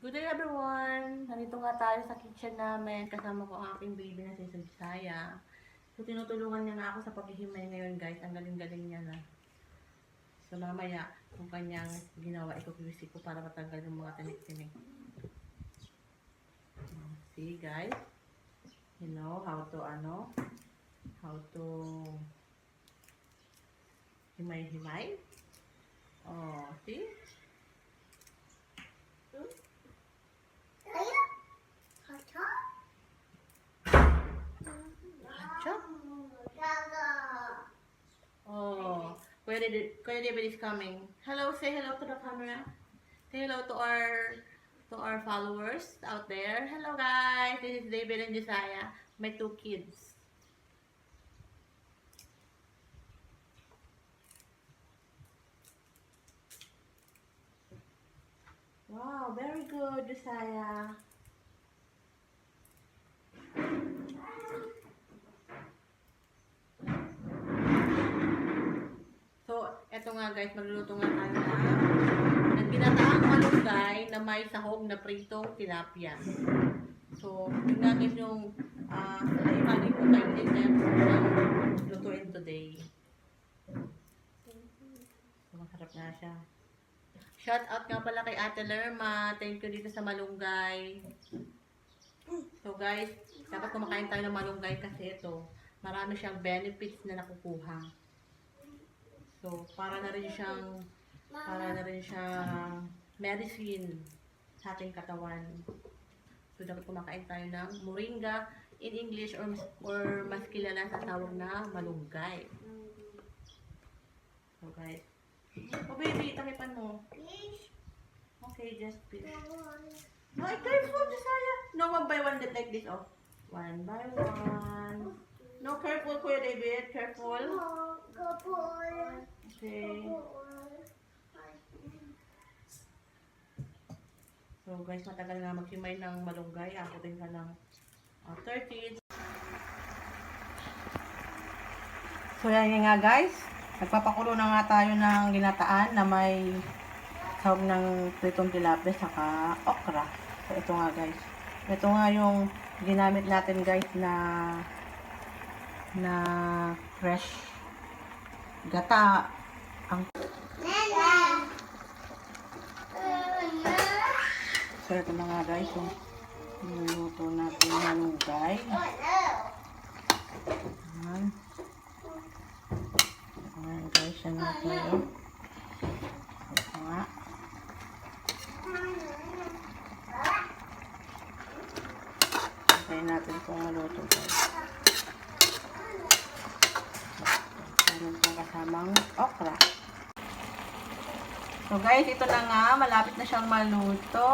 Good day everyone! Nandito nga tayo sa kitchen namin. Kasama ko ang aking baby na si Saya. So tinutulungan niya na ako sa paghihimay ngayon guys. Ang galing-galing niya na. So mamaya kung kanyang ginawa, ikukwisi ko para matanggal yung mga tinik-tinik. See guys? You know how to himay-himay. Oh, see? Oh, Kuya David is coming. Hello, say hello to the camera. Say hello to our followers out there. Hello guys, this is David and Josiah, my two kids. Wow, very good, Josiah. So, eto nga guys, magluluto nga tayo ng ginataang malunggay na may sahog na pritong tilapia. So, yun nga guys yung imagine ko tayo din na lutuin today. So, masarap na siya. Shout out nga pala kay Ate Lerma. Thank you dito sa malunggay. So guys, dapat kumakain tayo ng malunggay kasi ito, marami siyang benefits na nakukuha. So, para na rin siyang medicine sa ating katawan. So, dapat kumakain tayo ng moringa in English or mas kilala sa tawag na malunggay. So, guys. Oh, baby, takipan mo. Okay, just please. No, careful, Josiah. No, one by one, like this, oh. One by one. No, careful, Kuya David. Careful. Okay. So, guys, matagal nga maghimay ng malunggay. Ako din ka ng 30. So, yan nga, guys. Nagpapakulo na nga tayo ng ginataan na may sahog ng pritong tilapia saka okra. So, ito nga guys. Ito nga yung ginamit natin guys na fresh gata. So, ito na nga guys. Yung niluluto natin ng malunggay. Ayan. Ayan guys. Yan na tayo. Ito nga. Hintayin natin itong maluto guys. Meron itong kasamang okra. So guys, ito na nga. Malapit na siyang maluto.